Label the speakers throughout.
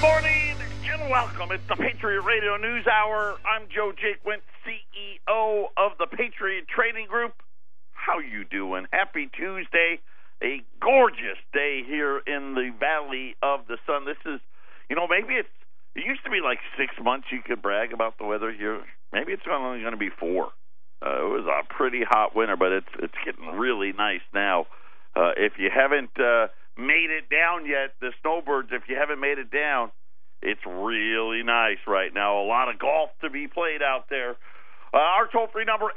Speaker 1: Morning and welcome. It's the Patriot Radio News Hour. I'm Joe Jakewint, CEO of the Patriot Trading Group. How you doing? Happy Tuesday. A gorgeous day here in the Valley of the Sun. This is, maybe it used to be like 6 months you could brag about the weather here. Maybe it's only going to be 4. It was a pretty hot winter, but it's getting really nice now. If you haven't made it down yet, the snowbirds, if you haven't made it down, it's really nice right now. A lot of golf to be played out there. Our toll-free number,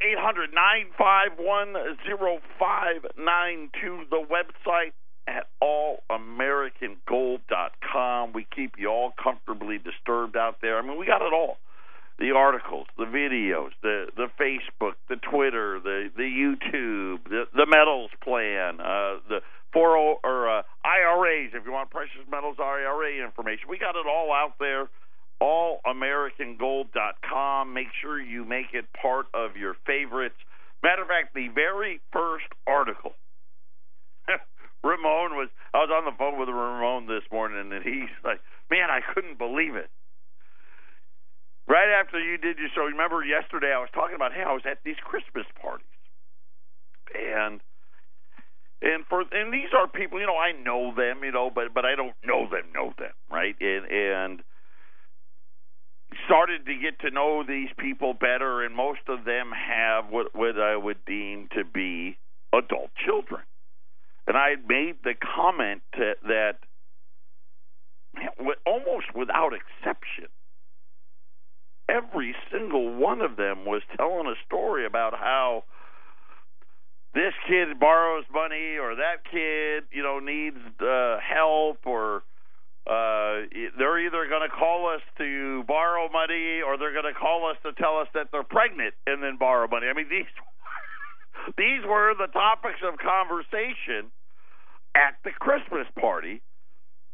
Speaker 1: 800-951-0592. The website at allamericangold.com. We keep you all comfortably disturbed out there. I mean, we got it all. The articles, the videos, the Facebook, the Twitter, the YouTube, the metals plan, the IRAs, if you want precious metals IRA information. We got it all out there, allamericangold.com. Make sure you make it part of your favorites. Matter of fact, the very first article, I was on the phone with Ramon this morning, and he's like, man, I couldn't believe it. Right after you did your show, remember yesterday I was talking about, hey, I was at these Christmas parties. And these are people, I know them, but I don't know them, right? And started to get to know these people better, and most of them have what I would deem to be adult children. And I made the comment that almost without exception, every single one of them was telling a story about how this kid borrows money, or that kid, needs help, or they're either going to call us to borrow money, or they're going to call us to tell us that they're pregnant and then borrow money. I mean, these were the topics of conversation at the Christmas party.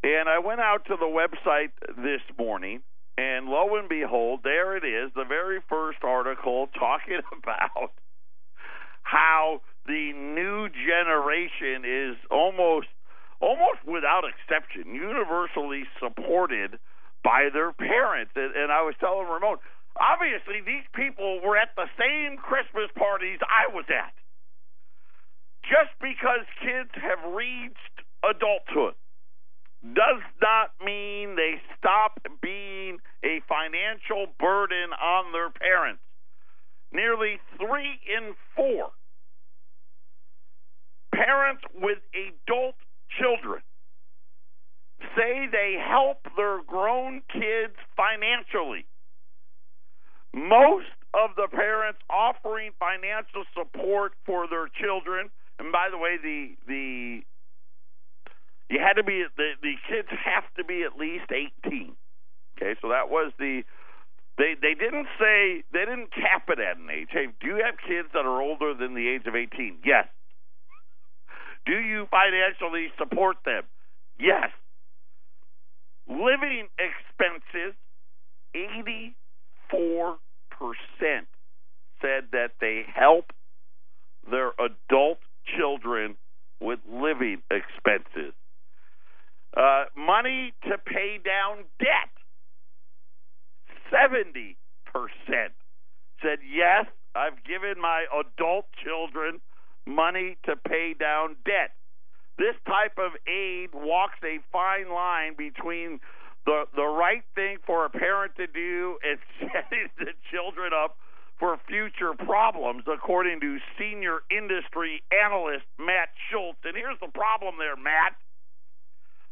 Speaker 1: And I went out to the website this morning, and lo and behold, there it is, the very first article talking about how the new generation is almost without exception universally supported by their parents. And I was telling Ramon, obviously these people were at the same Christmas parties I was at. Just because kids have reached adulthood does not mean they stop being a financial burden on their parents. Nearly 3 in 4 parents with adult children say they help their grown kids financially. Most of the parents offering financial support for their children, and by the way, the kids have to be at least 18. Okay, so that was they didn't cap it at an age. Hey, do you have kids that are older than the age of 18? Yes. Do you financially support them? Yes. Living expenses, 84% said that they help their adult children with living expenses. Money to pay down debt, 70% said, yes, I've given my adult children money to pay down debt. This type of aid walks a fine line between the right thing for a parent to do and setting the children up for future problems, according to senior industry analyst Matt Schultz. And here's the problem there, Matt.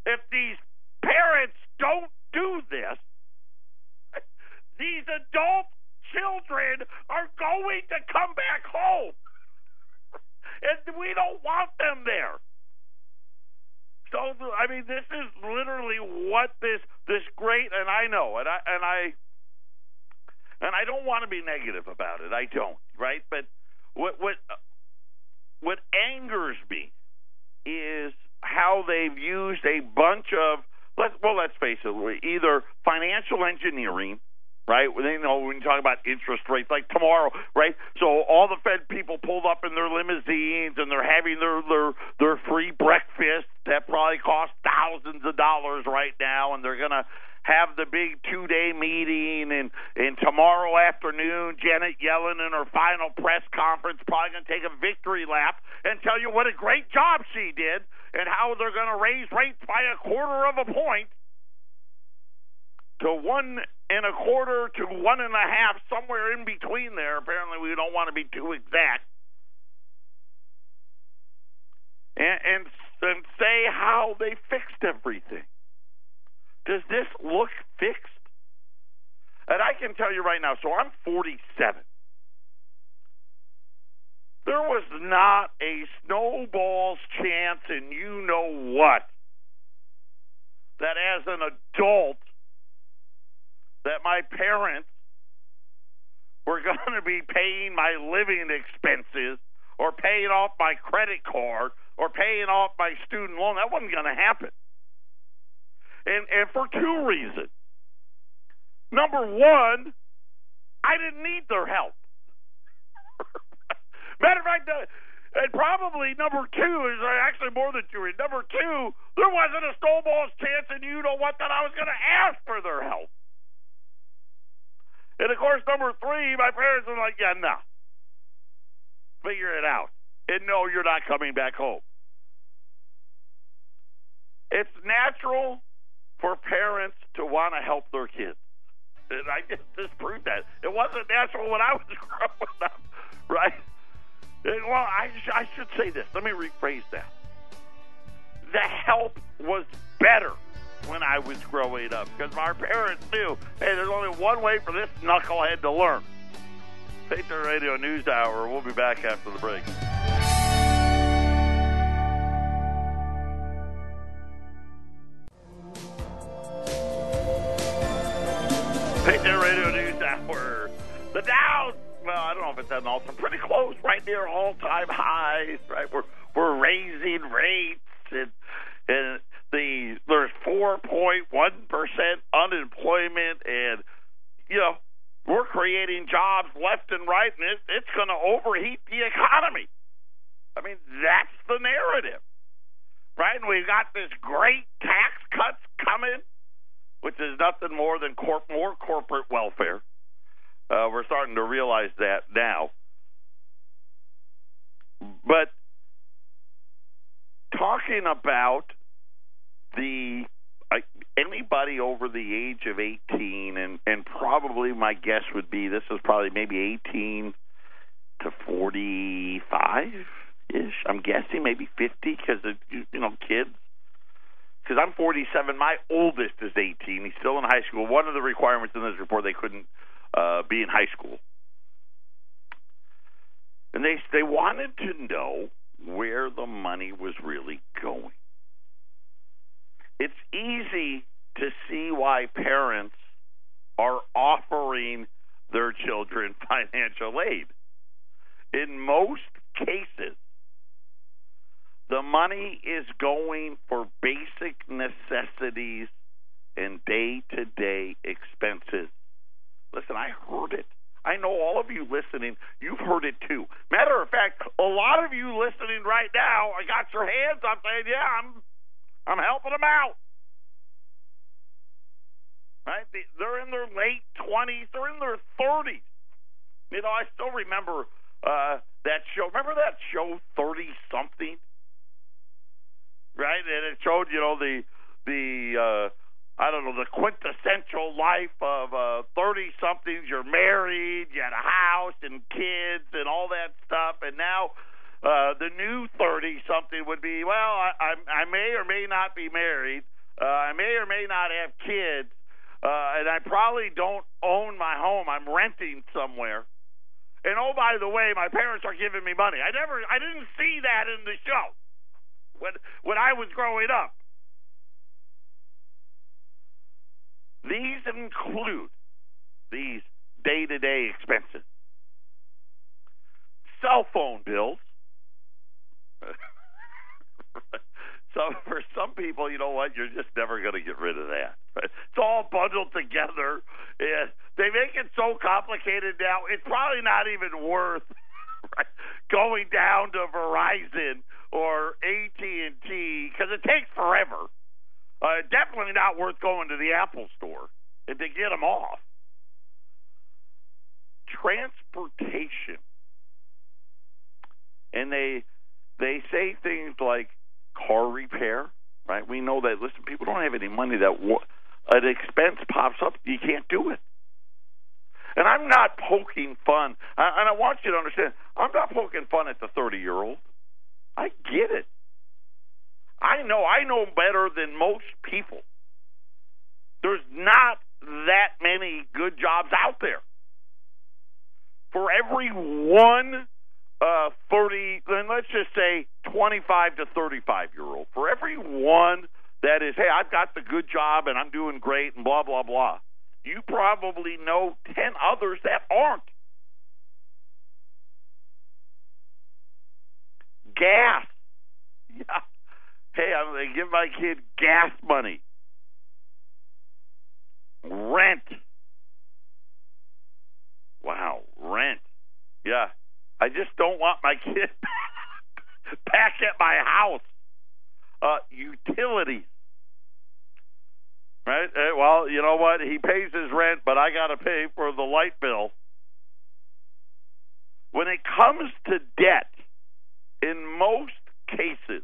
Speaker 1: If these parents don't do this, these adult children are going to come back home. And we don't want them there. So, I mean, this is literally what this great, and I know, and I don't want to be negative about it. I don't, right? But what angers me is how they've used a bunch of, let's face it, either financial engineering, right? When you talk about interest rates, like tomorrow, right? So all the Fed people pulled up in their limousines, and they're having their free breakfast that probably costs thousands of dollars right now, and they're going to have the big 2-day meeting, and tomorrow afternoon, Janet Yellen in her final press conference probably going to take a victory lap and tell you what a great job she did and how they're going to raise rates by 1/4 of a point to 1 1/4 to 1.5, somewhere in between there. Apparently, we don't want to be too exact. And say how they fixed everything. Does this look fixed? And I can tell you right now, so I'm 47. There was not a snowball's chance in you know what that as an adult that my parents were going to be paying my living expenses or paying off my credit card or paying off my student loan. That wasn't going to happen. And for 2 reasons. Number one, I didn't need their help. Matter of fact, and probably number 2 is actually more than 2 reasons. Number 2, there wasn't a snowball's chance in you know what that I was going to ask for their help. And of course, number 3, my parents were like, yeah, no. Figure it out. And no, you're not coming back home. It's natural for parents to want to help their kids. And I just disproved that. It wasn't natural when I was growing up, right? And, well, I should say this. Let me rephrase that. The help was better when I was growing up because our parents knew, hey, there's only one way for this knucklehead to learn. Patriot Radio News Hour. We'll be back after the break. Patriot Radio News Hour. The Dow, well, I don't know if it's at an all-time, pretty close, right near all-time highs, right? We're raising rates, and there's 4.1% unemployment, and, you know, we're creating jobs left and right, and it's going to overheat the economy. I mean, that's the narrative, right? And we've got this great tax cuts coming, which is nothing more than more corporate welfare. We're starting to realize that now. But talking about anybody over the age of 18, and probably my guess would be this is probably maybe 18 to 45-ish. I'm guessing maybe 50 because of, kids. Because I'm 47. My oldest is 18. He's still in high school. One of the requirements in this report, they couldn't be in high school. And they wanted to know where the money was really going. It's easy to see why parents are offering their children financial aid. In most cases, the money is going for basic necessities and day-to-day expenses. Listen, I heard it. I know all of you listening, you've heard it too. Matter of fact, a lot of you listening right now, I got your hands up saying, yeah, I'm helping them out. Right? They're in their late 20s. They're in their 30s. You know, I still remember that show. Remember that show, 30-something? Right? And it showed, the quintessential life of 30-somethings. You're married, you had a house and kids and all that stuff. And now the new 30-something would be, well, I may or may not be married. I may or may not have kids. And I probably don't own my home. I'm renting somewhere. And oh, by the way, my parents are giving me money. I didn't see that in the show when I was growing up. These include these day-to-day expenses. Cell phone bills. So for some people, you know what? You're just never going to get rid of that. Right? It's all bundled together. And they make it so complicated now, it's probably not even worth going down to Verizon or AT&T because it takes forever. Definitely not worth going to the Apple store. and to get them off. Transportation. And they say things like car repair, right? We know that, listen, people don't have any money that an expense pops up, you can't do it. And I'm not poking fun, and I want you to understand, I'm not poking fun at the 30-year-old. I get it. I know better than most people. There's not that many good jobs out there. For every one 30, and let's just say 25 to 35-year-old, for every one that is, hey, I've got the good job and I'm doing great and blah, blah, blah, you probably know 10 others that aren't. Gas. Yeah. Hey, I'm going to give my kid gas money. Rent. Wow, rent. Yeah. I just don't want my kid back at my house. Utilities. Right? Well, you know what? He pays his rent, but I got to pay for the light bill. When it comes to debt, in most cases,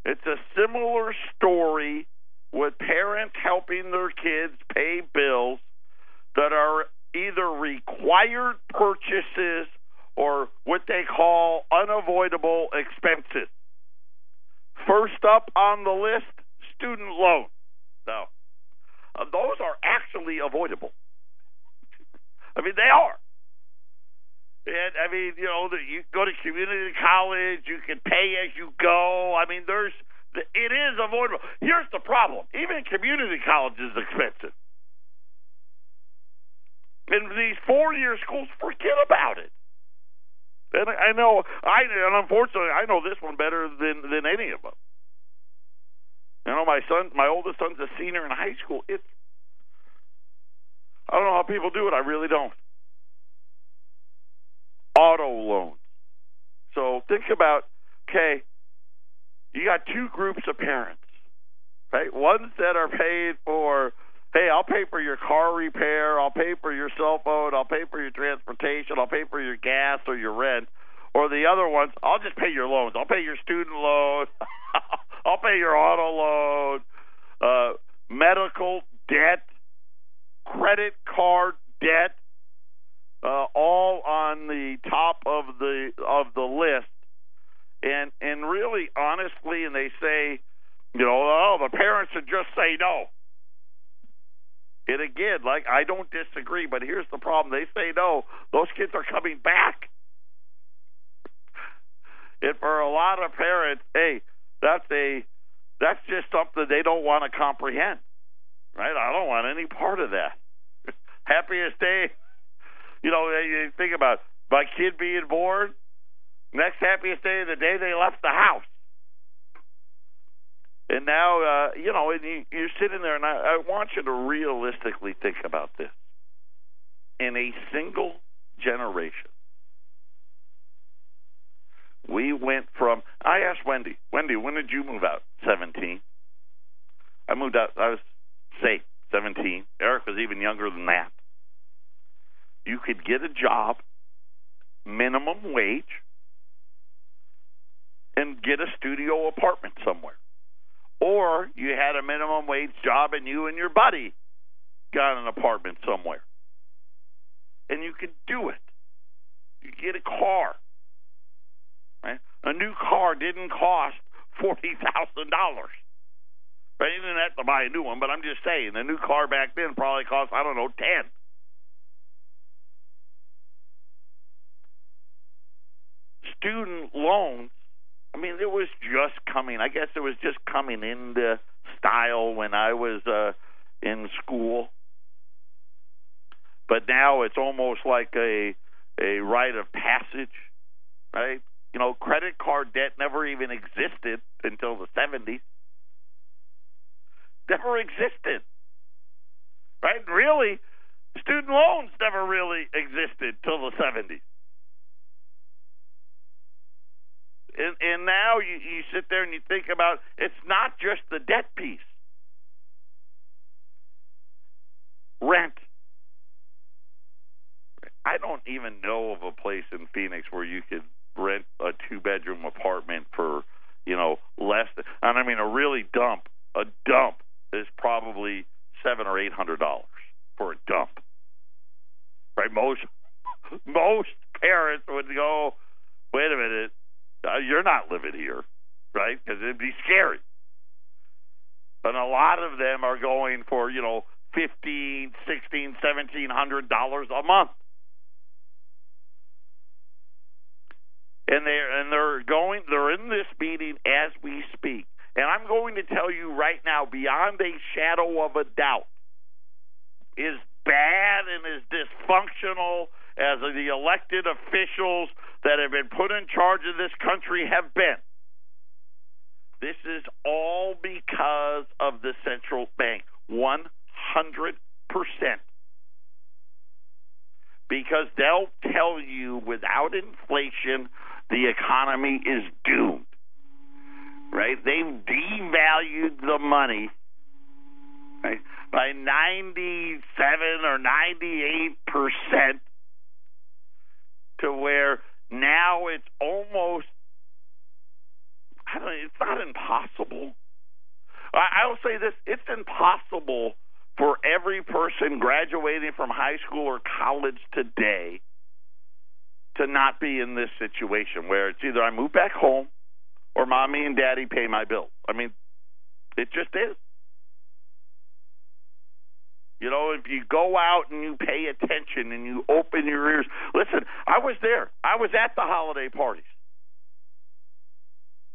Speaker 1: it's a similar story with parents helping their kids pay bills that are either required purchases or what they call unavoidable expenses. First up on the list, student loans. Now, those are actually avoidable. I mean, they are. And, I mean, you know, you go to community college, you can pay as you go. I mean, it is avoidable. Here's the problem. Even community college is expensive. And these 4-year schools, forget about it. And I know, and unfortunately, I know this one better than any of them. You know, my oldest son's a senior in high school. I don't know how people do it. I really don't. Auto loans. So think about, okay, you got two groups of parents, right? Ones that are paid for, hey, I'll pay for your car repair, I'll pay for your cell phone, I'll pay for your transportation, I'll pay for your gas or your rent. Or the other ones, I'll just pay your loans. I'll pay your student loan. I'll pay your auto loan, medical debt, credit card debt, all on the top of the list. And really, honestly, and they say, you know, oh, the parents should just say no. And again, like, I don't disagree, but here's the problem. They say no. Those kids are coming back. And for a lot of parents, hey, that's just something they don't want to comprehend, right? I don't want any part of that. Happiest day, you know, you think about my kid being born, next happiest day of the day they left the house. And now, you know, and you're sitting there, and I want you to realistically think about this. In a single generation, we went from, I asked Wendy, when did you move out? 17. I moved out, I was, 17. Eric was even younger than that. You could get a job, minimum wage, and get a studio apartment somewhere. Or you had a minimum wage job and you and your buddy got an apartment somewhere. And you could do it. You get a car. Right? A new car didn't cost $40,000. Right? You didn't have to buy a new one, but I'm just saying, a new car back then probably cost, 10. Student loans, I mean, it was just coming. I guess it was just coming into style when I was in school. But now it's almost like a rite of passage, right? You know, credit card debt never even existed until the 70s. Never existed, right? Really, student loans never really existed till the 70s. And now you sit there and you think about, it's not just the debt piece. rent. I don't even know of a place in Phoenix where you could rent a 2-bedroom apartment for, less than, and I mean a really dump. A dump is probably $700 or $800 for a dump. Right? Most parents would go, wait a minute, you're not living here, right? Because it'd be scary. And a lot of them are going for, $1,500, $1,600, $1,700 a month. And they're in this meeting as we speak. And I'm going to tell you right now, beyond a shadow of a doubt, as bad and as dysfunctional as the elected officials that have been put in charge of this country have been, this is all because of the central bank, 100%. Because they'll tell you without inflation, the economy is doomed. Right? They've devalued the money, right, by 97 or 98% to where now it's almost, it's not impossible. I will say this, it's impossible for every person graduating from high school or college today to not be in this situation where it's either I move back home or mommy and daddy pay my bills. I mean, it just is. If you go out and you pay attention and you open your ears. Listen, I was there. I was at the holiday parties.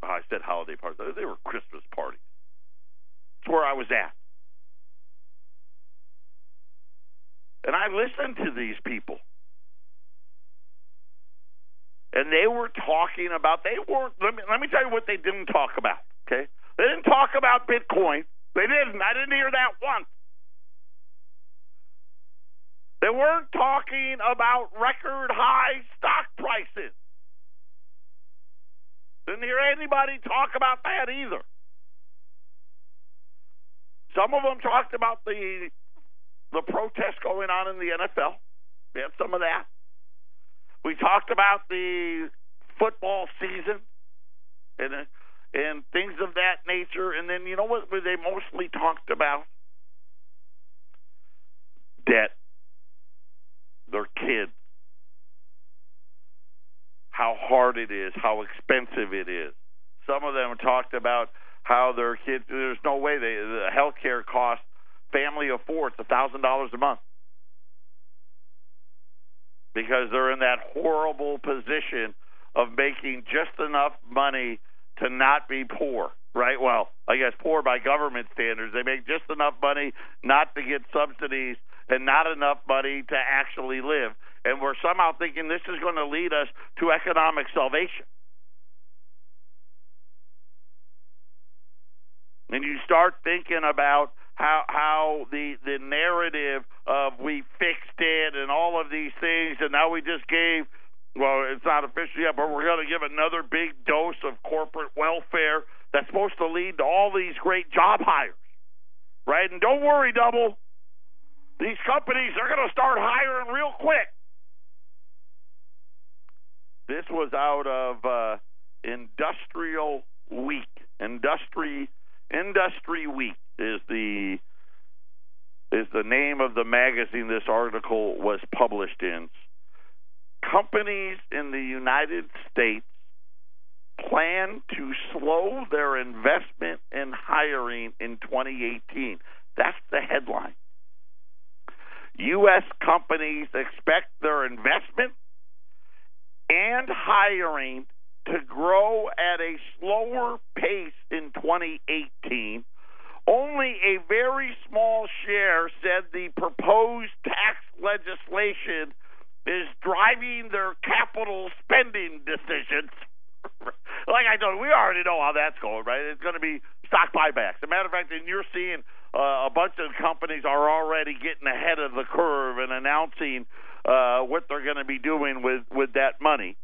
Speaker 1: Oh, I said holiday parties. They were Christmas parties. That's where I was at. And I listened to these people. And they were talking about, let me tell you what they didn't talk about, okay? They didn't talk about Bitcoin. They didn't. I didn't hear that once. They weren't talking about record high stock prices. Didn't hear anybody talk about that either. Some of them talked about the protests going on in the NFL. We had some of that. We talked about the football season and things of that nature. And then, you know what they mostly talked about? Debt. Their kids. How hard it is. How expensive it is. Some of them talked about how their kids, there's no way the health care costs family of four, it's $1,000 a month. Because they're in that horrible position of making just enough money to not be poor, right? Well, I guess poor by government standards. They make just enough money not to get subsidies and not enough money to actually live. And we're somehow thinking this is going to lead us to economic salvation. And you start thinking about how the narrative of we fixed it and all of these things, and now we just gave, well, it's not official yet, but we're going to give another big dose of corporate welfare that's supposed to lead to all these great job hires, right? And don't worry, Double. These companies are going to start hiring real quick. This was out of Industrial Week. Industry Week is the name of the magazine this article was published in. Companies in the United States plan to slow their investment in hiring in 2018. That's the headline. U.S. companies expect their investment and hiring to grow at a slower pace in 2018. Only a very small share said the proposed tax legislation is driving their capital spending decisions. Like I told you, we already know how that's going, right? It's going to be stock buybacks. As a matter of fact, and you're seeing a bunch of companies are already getting ahead of the curve and announcing what they're going to be doing with that money.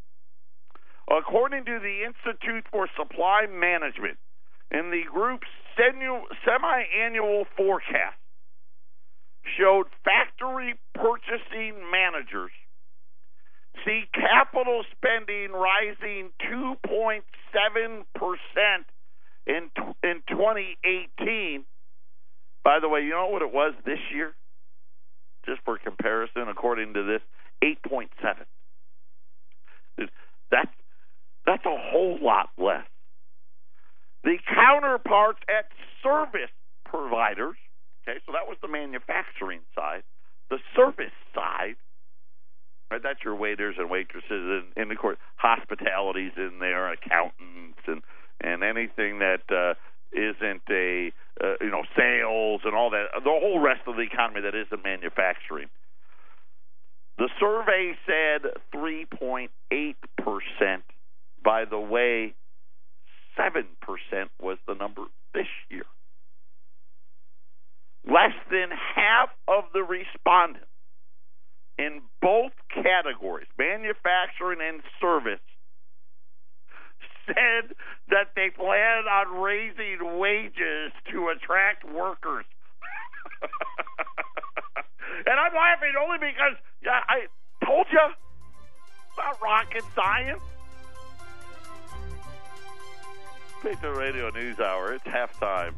Speaker 1: According to the Institute for Supply Management, in the group's semi-annual forecast showed factory purchasing managers see capital spending rising 2.7% in 2018. By the way, you know what it was this year? Just for comparison, according to this, 8.7. That's a whole lot less. The counterparts at service providers, okay, so that was the manufacturing side. The service side, right, that's your waiters and waitresses, and of course, hospitality's in there, accountants, and anything that isn't a sales and all that, the whole rest of the economy that isn't manufacturing. The survey said 3.8%. By the way, 7% was the number this year. Less than half of the respondents in both categories, manufacturing and service, said that they plan on raising wages to attract workers. And I'm laughing only because I told you it's not rocket science. Patriot Radio News Hour. It's halftime.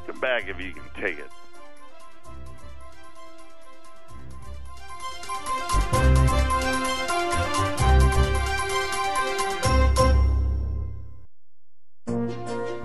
Speaker 1: Come back if you can take it.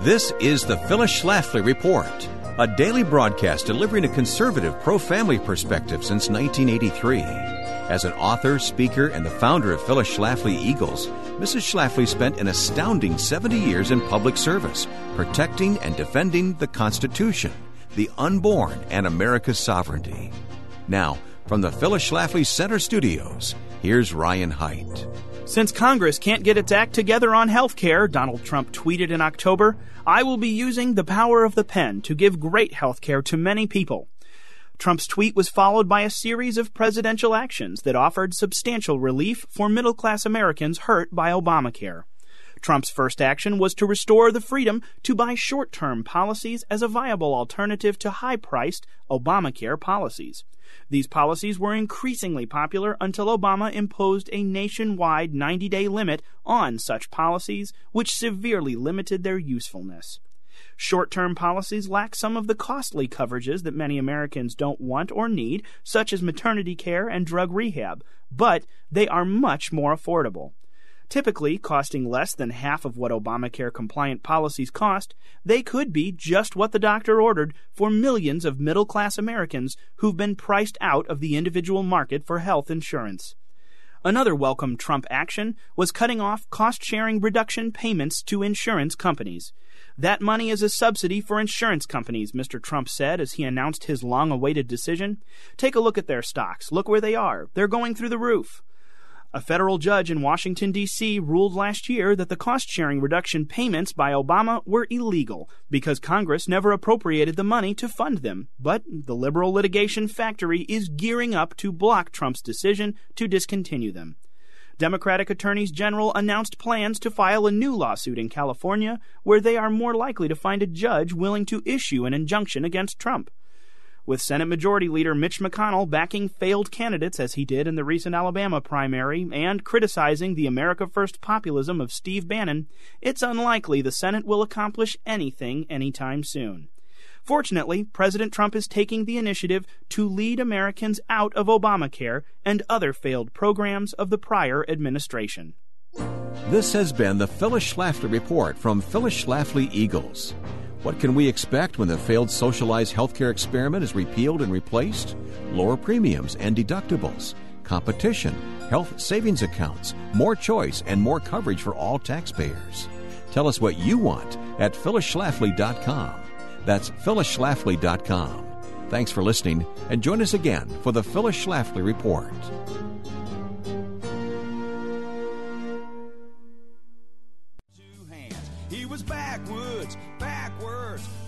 Speaker 2: This is the Phyllis Schlafly Report, a daily broadcast delivering a conservative pro-family perspective since 1983. As an author, speaker, and the founder of Phyllis Schlafly Eagles, Mrs. Schlafly spent an astounding 70 years in public service, protecting and defending the Constitution, the unborn, and America's sovereignty. Now, from the Phyllis Schlafly Center Studios, here's Ryan Haidt.
Speaker 3: Since Congress can't get its act together on health care, Donald Trump tweeted in October, "I will be using the power of the pen to give great health care to many people." Trump's tweet was followed by a series of presidential actions that offered substantial relief for middle-class Americans hurt by Obamacare. Trump's first action was to restore the freedom to buy short-term policies as a viable alternative to high-priced Obamacare policies. These policies were increasingly popular until Obama imposed a nationwide 90-day limit on such policies, which severely limited their usefulness. Short-term policies lack some of the costly coverages that many Americans don't want or need, such as maternity care and drug rehab, but they are much more affordable. Typically costing less than half of what Obamacare-compliant policies cost, they could be just what the doctor ordered for millions of middle-class Americans who've been priced out of the individual market for health insurance. Another welcome Trump action was cutting off cost-sharing reduction payments to insurance companies. That money is a subsidy for insurance companies, Mr. Trump said as he announced his long-awaited decision. Take a look at their stocks. Look where they are. They're going through the roof. A federal judge in Washington, D.C. ruled last year that the cost-sharing reduction payments by Obama were illegal because Congress never appropriated the money to fund them. But the liberal litigation factory is gearing up to block Trump's decision to discontinue them. Democratic attorneys general announced plans to file a new lawsuit in California where they are more likely to find a judge willing to issue an injunction against Trump. With Senate Majority Leader Mitch McConnell backing failed candidates as he did in the recent Alabama primary and criticizing the America First populism of Steve Bannon, it's unlikely the Senate will accomplish anything anytime soon. Fortunately, President Trump is taking the initiative to lead Americans out of Obamacare and other failed programs of the prior administration.
Speaker 2: This has been the Phyllis Schlafly Report from Phyllis Schlafly Eagles. What can we expect when the failed socialized healthcare experiment is repealed and replaced? Lower premiums and deductibles, competition, health savings accounts, more choice, and more coverage for all taxpayers. Tell us what you want at phyllisschlafly.com. That's phyllisschlafly.com. Thanks for listening, and join us again for the Phyllis Schlafly Report.
Speaker 4: He was backwards,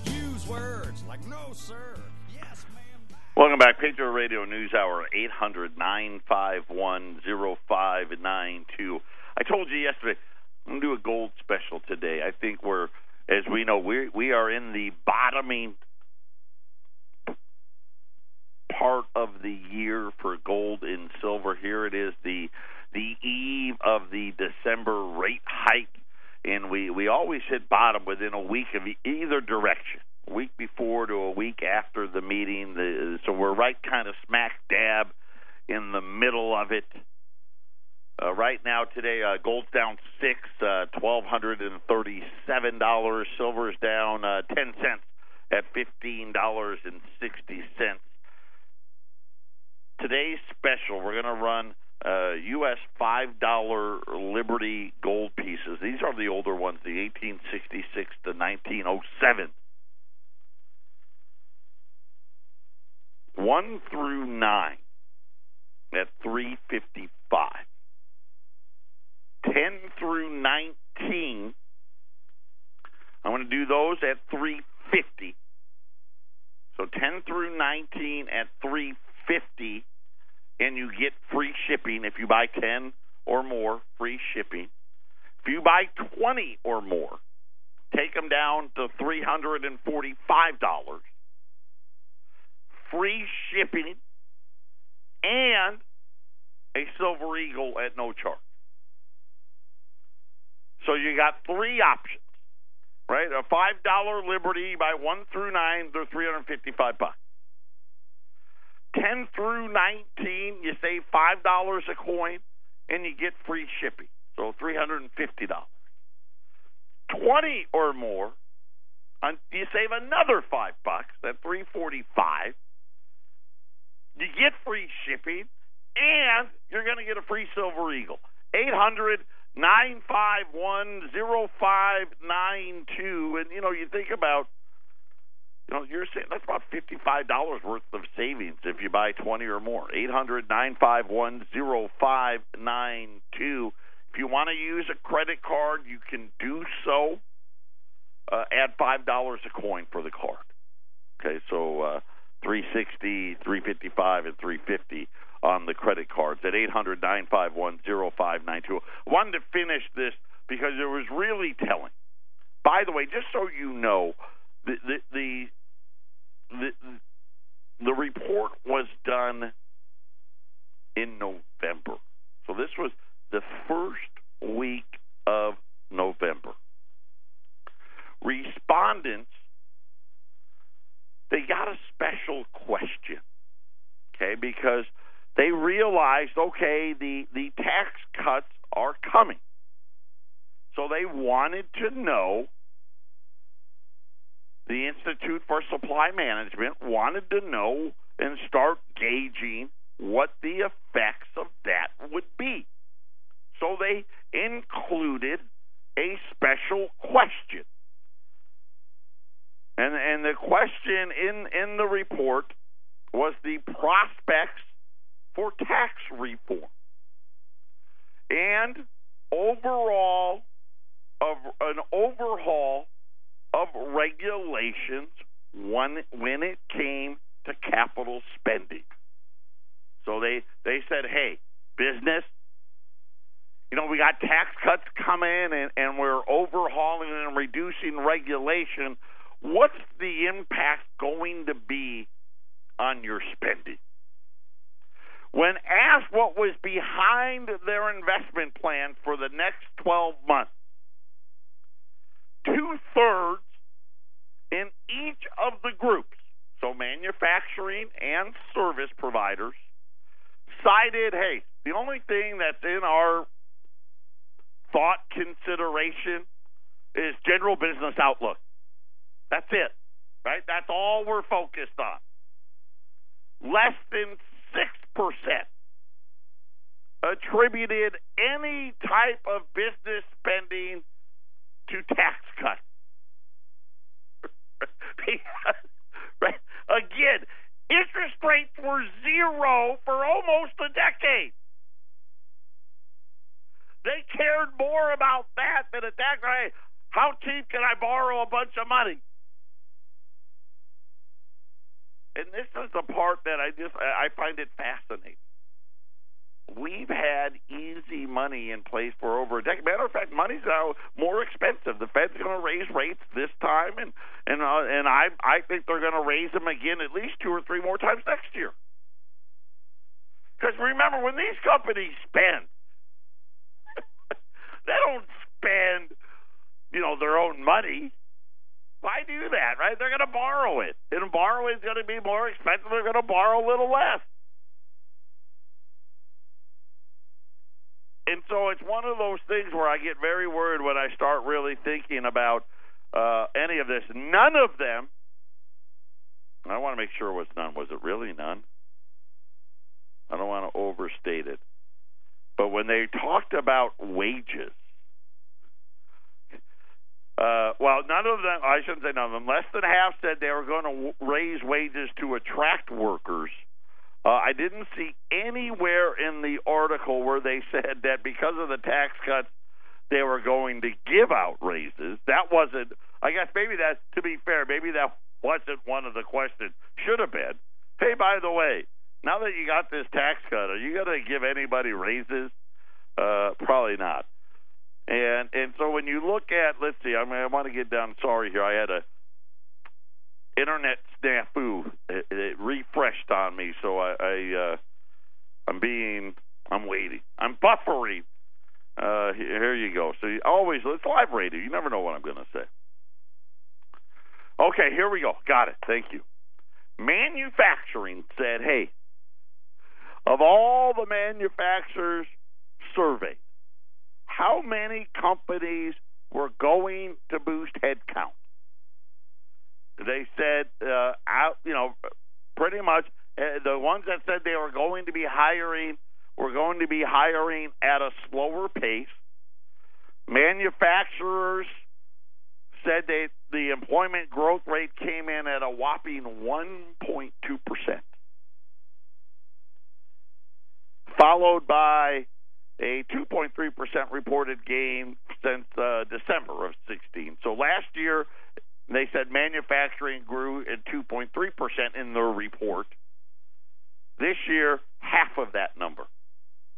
Speaker 4: use words like no, sir, yes, ma'am.
Speaker 1: Welcome back. Patriot Radio News Hour, 800-951-0592. I told you yesterday, I'm going to do a gold special today. I think as we know, we are in the bottoming part of the year for gold and silver. Here it is, the eve of the December rate hike, and we always hit bottom within a week of either direction, a week before to a week after the meeting. So we're right kind of smack dab in the middle of it. Right now, today, gold's down $1,237. Silver's down 10 cents at $15.60. Today's special, we're going to run U.S. $5 Liberty gold pieces. These are the older ones, the 1866 to 1907. 1 through 9 at $3.55. 10 through 19, I'm going to do those at $3.50. So 10 through 19 at $3.50, and you get free shipping if you buy 10 or more, free shipping. If you buy 20 or more, take them down to $345, free shipping, and a Silver Eagle at no charge. So you got three options, right? A $5 Liberty by 1 through 9, they're $355. 10 through 19, you save $5 a coin, and you get free shipping, so $350. 20 or more, you save another $5. That's $345. You get free shipping, and you're going to get a free Silver Eagle. 800-951-0592. And, you think about, you're saying that's about $55 worth of savings if you buy 20 or more. 800-951-0592. If you want to use a credit card, you can do so. Add $5 a coin for the card. Okay, so $360, $355, and $350 on the credit cards at 800-951-0592. I wanted to finish this because it was really telling. By the way, just so you know, the report was done in November. So this was the first week of November. Respondents, they got a special question, okay, because they realized, okay, the tax cuts are coming. So they wanted to know, the Institute for Supply Management wanted to know and start gauging what the effects of that would be. So they included a special question. And the question in the report was the prospects for tax reform and an overhaul of regulations when it came to capital spending. So they said, hey, business, we got tax cuts coming and we're overhauling and reducing regulation. What's the impact going to be on your spending? When asked what was behind their investment plan for the next 12 months, 2/3 in each of the groups, so manufacturing and service providers, cited, hey, the only thing that's in our thought consideration is general business outlook. That's it, right? That's all we're focused on. Less than 6% attributed any type of business spending to tax cuts. Right? Again, interest rates were zero for almost a decade. They cared more about that than a tax rate. How cheap can I borrow a bunch of money? And this is the part that I find it fascinating. We've had easy money in place for over a decade. Matter of fact, money's now more expensive. The Fed's going to raise rates this time, and I think they're going to raise them again at least 2 or 3 more times next year. Because remember, when these companies spend, they don't spend, their own money. Why do that, right? They're going to borrow it. And borrow is going to be more expensive. They're going to borrow a little less. And so it's one of those things where I get very worried when I start really thinking about any of this. None of them, I want to make sure it was none. Was it really none? I don't want to overstate it. But when they talked about wages, none of them, I shouldn't say none of them, less than half said they were going to raise wages to attract workers. I didn't see anywhere in the article where they said that because of the tax cuts, they were going to give out raises. That wasn't, I guess maybe that, to be fair, maybe that wasn't one of the questions. Should have been. Hey, by the way, now that you got this tax cut, are you going to give anybody raises? Probably not. And so when you look at, let's see, I want to get down, sorry here, I had a internet snafu. It refreshed on me, so I'm waiting. I'm buffering. Here you go. So it's live radio. You never know what I'm going to say. Okay, here we go. Got it. Thank you. Manufacturing said, hey, of all the manufacturers surveyed, how many companies were going to boost headcount? They said, pretty much the ones that said they were going to be hiring at a slower pace. Manufacturers said the employment growth rate came in at a whopping 1.2%, followed by a 2.3% reported gain since December of 16. So last year, they said manufacturing grew at 2.3% in their report. This year, half of that number,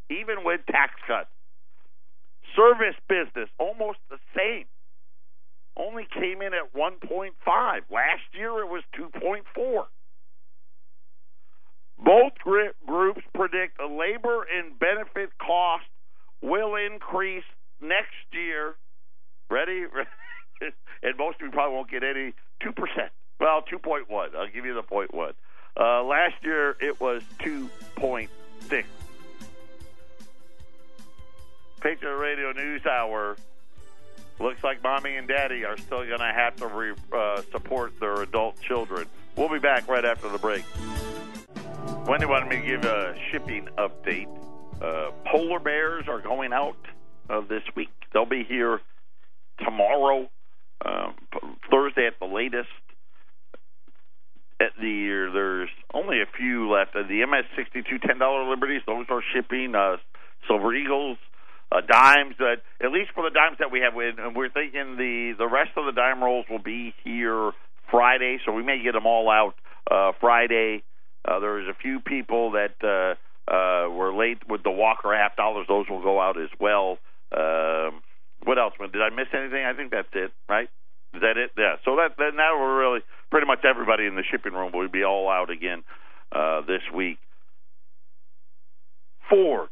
Speaker 1: even with tax cuts. Service business, almost the same, only came in at 1.5. Last year, it was 2.4. Both groups predict a labor and benefit cost will increase next year. Ready? And most of you probably won't get any 2%. Well, 2.1. I'll give you the 0.1. Last year, it was 2.6. Patriot Radio News Hour. Looks like Mommy and Daddy are still going to have to support their adult children. We'll be back right after the break. Wendy wanted me to give a shipping update. Polar bears are going out this week. They'll be here tomorrow, Thursday at the latest. There's only a few left. The MS-62 $10 Liberties, those are shipping. Silver Eagles, dimes, at least for the dimes that we have. And we're thinking the rest of the dime rolls will be here Friday, so we may get them all out Friday. There's a few people that were late with the Walker $50. Those will go out as well. What else? Did I miss anything? I think that's it, right? Is that it? Yeah. So now we're really pretty much everybody in the shipping room will be all out again this week. Ford.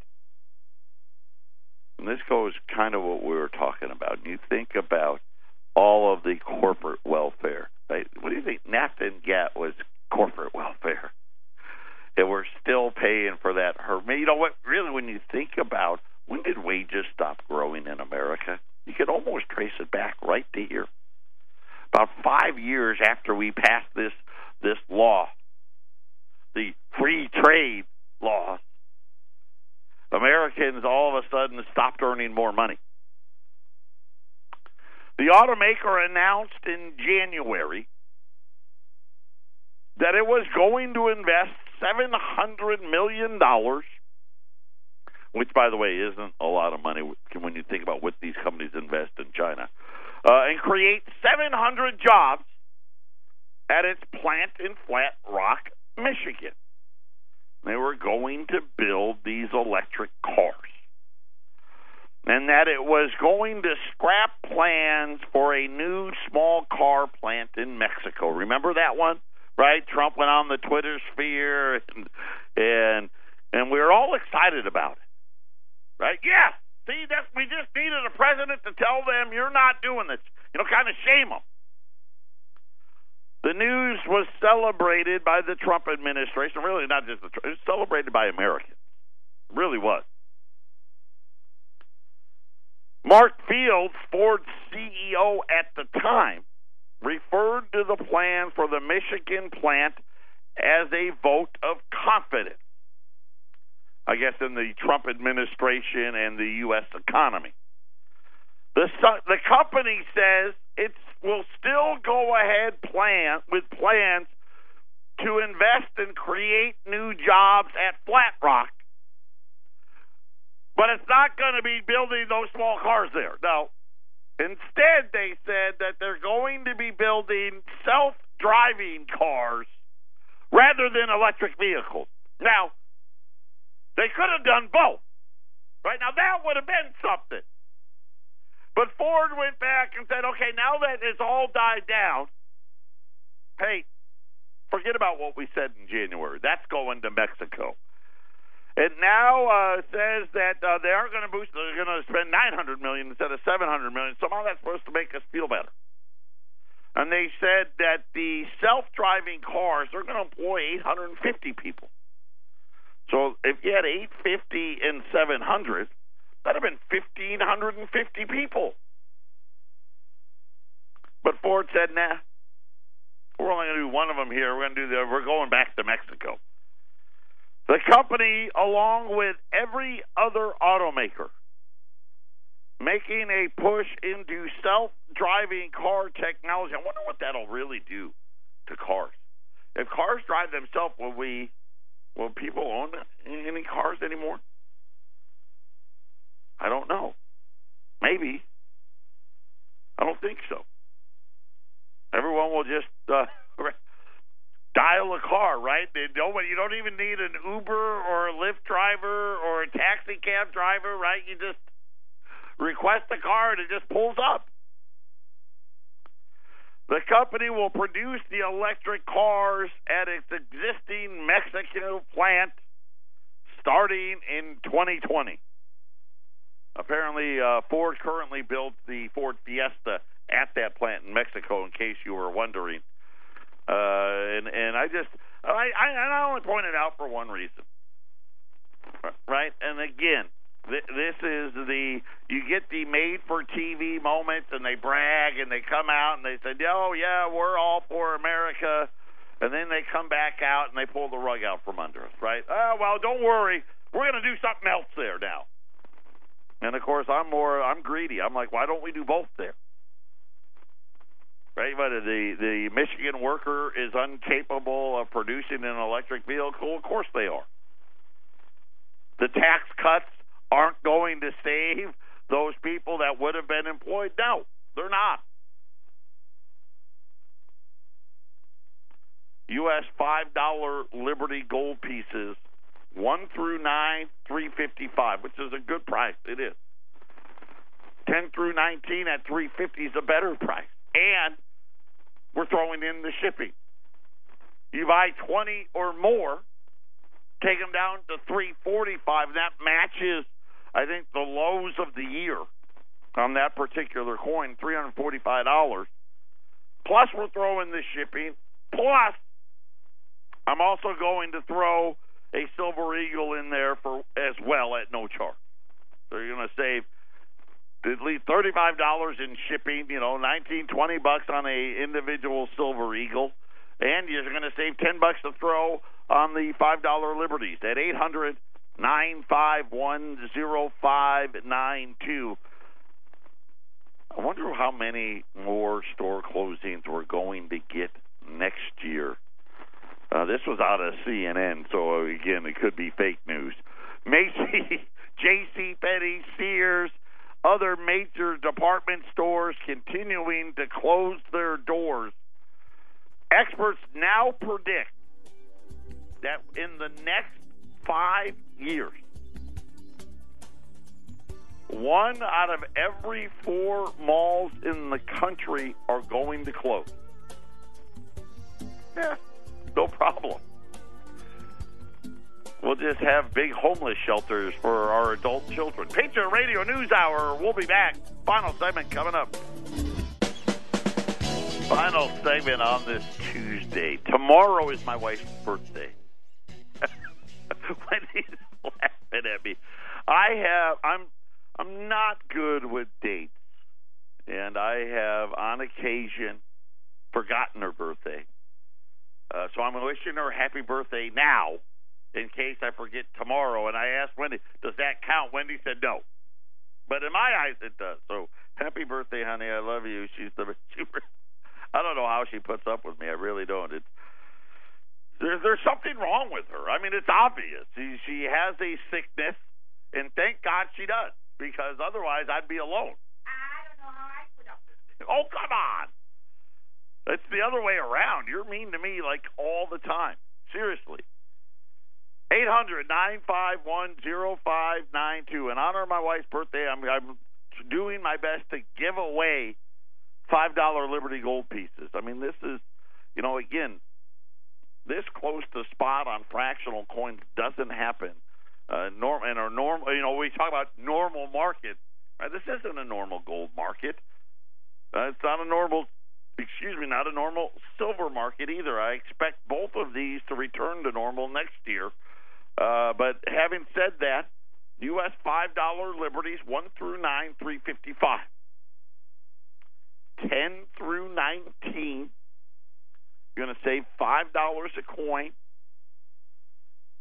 Speaker 1: And this goes kind of what we were talking about. You think about all of the corporate welfare, right? What do you think NAFTA and GATT was corporate welfare? And we're still paying for that. You know what? Really, when you think about when did wages stop growing in America, you could almost trace it back right to here. About 5 years after we passed this law, the free trade law, Americans all of a sudden stopped earning more money. The automaker announced in January that it was going to invest $700 million, which, by the way, isn't a lot of money when you think about what these companies invest in China, and create 700 jobs at its plant in Flat Rock, Michigan. They were going to build these electric cars, and that it was going to scrap plans for a new small car plant in Mexico. Remember that one, right? Trump went on the Twitter sphere and And we were all excited about it, right? Yeah, see, we just needed a president to tell them you're not doing this. Kind of shame them. The news was celebrated by the Trump administration. Really, not just it was celebrated by Americans. It really was. Mark Fields, Ford's CEO at the time, referred to the plan for the Michigan plant as a vote of confidence, I guess, in the Trump administration and the U.S. economy. The company says it will still go ahead with plans to invest and create new jobs at Flat Rock, but it's not going to be building those small cars there. No. Instead, they said that they're going to be building self-driving cars rather than electric vehicles. Now, they could have done both. Right? Now, that would have been something. But Ford went back and said, okay, now that it's all died down, hey, forget about what we said in January. That's going to Mexico. It now says that they aren't going to boost. They're going to spend $900 million instead of $700 million. Somehow that's supposed to make us feel better. And they said that the self-driving cars are going to employ 850 people. So if you had 850 and 700, that'd have been 1,550 people. But Ford said, nah, we're only going to do one of them here. We're going back to Mexico. The company, along with every other automaker, making a push into self-driving car technology. I wonder what that'll really do to cars. If cars drive themselves, will people own any cars anymore? I don't know. Maybe. I don't think so. Everyone will just dial a car, right? You don't even need an Uber or a Lyft driver or a taxi cab driver, right? You just request a car and it just pulls up. The company will produce the electric cars at its existing Mexico plant starting in 2020. Apparently, Ford currently builds the Ford Fiesta at that plant in Mexico, in case you were wondering. And I only point it out for one reason, right? And again, this is you get the made-for-TV moments, and they brag, and they come out, and they say, oh, yeah, we're all for America, and then they come back out, and they pull the rug out from under us, right? Oh, well, don't worry, we're going to do something else there now. And, of course, I'm greedy. I'm like, why don't we do both there? Right, but the Michigan worker is incapable of producing an electric vehicle. Of course they are. The tax cuts aren't going to save those people that would have been employed. No, they're not. U.S. $5 Liberty gold pieces, 1 through 9, $355, which is a good price. It is. 10 through 19 at $350 is a better price. And we're throwing in the shipping. You buy 20 or more, take them down to $345. That matches, I think, the lows of the year on that particular coin, $345. Plus, we're throwing the shipping. Plus, I'm also going to throw a Silver Eagle in there as well at no charge. So you're going to save at least $35 in shipping, $19, $20 on a individual Silver Eagle, and you're going to save $10 to throw on the $5 Liberties at 800-951-0592. I wonder how many more store closings we're going to get next year. This was out of CNN, so again, it could be fake news. Macy's, JCPenney, Sears, other major department stores continuing to close their doors. Experts now predict that in the next 5 years, 1 out of every 4 malls in the country are going to close. Yeah, no problem. We'll just have big homeless shelters for our adult children. Patriot Radio News Hour. We'll be back. Final segment coming up. Final segment on this Tuesday. Tomorrow is my wife's birthday. Wendy's laughing at me. I'm not good with dates, and I have on occasion forgotten her birthday. So I'm wishing her happy birthday now, in case I forget tomorrow. And I asked Wendy, does that count? Wendy said no. But in my eyes, it does. So happy birthday, honey. I love you. I don't know how she puts up with me. I really don't. There's something wrong with her. I mean, it's obvious. She has a sickness, and thank God she does, because otherwise I'd be alone.
Speaker 5: I don't know how I put up with it.
Speaker 1: Oh, come on. It's the other way around. You're mean to me like all the time. Seriously. 800-951-0592. In honor of my wife's birthday, I'm doing my best to give away $5 Liberty Gold pieces. I mean, this is, again, this close to spot on fractional coins doesn't happen. We talk about normal market. Right? This isn't a normal gold market. It's not a normal silver market either. I expect both of these to return to normal next year. But having said that, U.S. $5 Liberties 1 through 9, $3.55. 10 through 19, you're going to save $5 a coin,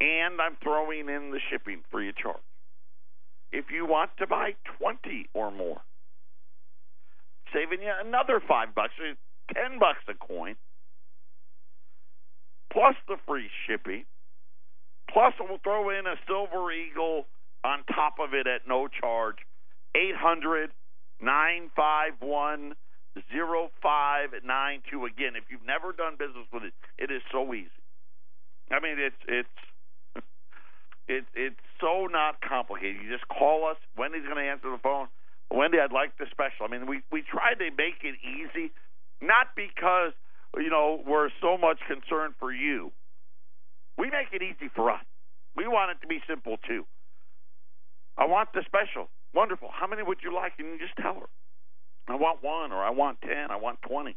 Speaker 1: and I'm throwing in the shipping free of charge. If you want to buy 20 or more, saving you another $5, so $10 a coin, plus the free shipping, plus we'll throw in a Silver Eagle on top of it at no charge. 800-951-0592. Again, if you've never done business with it, it is so easy. I mean, it's so not complicated. You just call us. Wendy's going to answer the phone. Wendy, I'd like the special. I mean, we tried to make it easy, not because we're so much concerned for you. We make it easy for us. We want it to be simple too. I want the special. Wonderful. How many would you like? And you just tell her. I want 1, or I want 10, I want 20.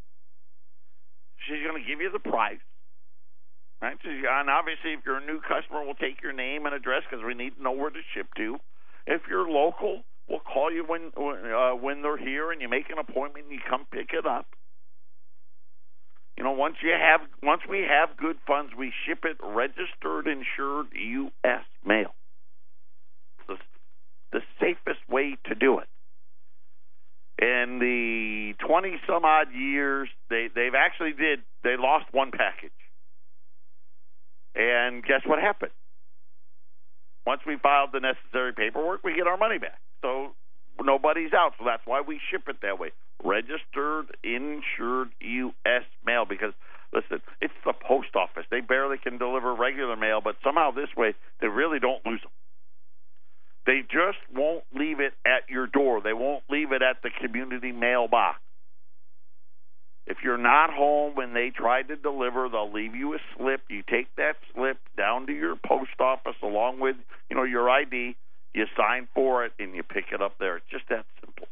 Speaker 1: She's going to give you the price. Right? And obviously, if you're a new customer, we'll take your name and address because we need to know where to ship to. If you're local, we'll call you when they're here, and you make an appointment and you come pick it up. Once we have good funds, we ship it registered, insured, U.S. mail. It's the safest way to do it. In the 20-some-odd years, they lost one package. And guess what happened? Once we filed the necessary paperwork, we get our money back. So nobody's out. So that's why we ship it that way. Registered, insured, U.S. mail. Because, listen, it's the post office. They barely can deliver regular mail, but somehow this way, they really don't lose them. They just won't leave it at your door. They won't leave it at the community mailbox. If you're not home when they try to deliver, they'll leave you a slip. You take that slip down to your post office along with, your ID. You sign for it, and you pick it up there. It's just that simple.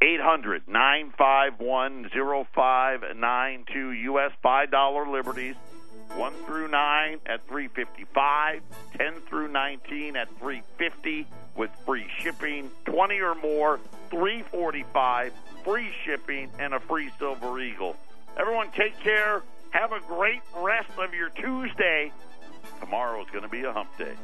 Speaker 1: 800-951-0592, U.S. $5 Liberties. 1 through 9 at $3.55, 10 through 19 at $3.50 with free shipping, 20 or more, $3.45, free shipping, and a free Silver Eagle. Everyone take care. Have a great rest of your Tuesday. Tomorrow is going to be a hump day.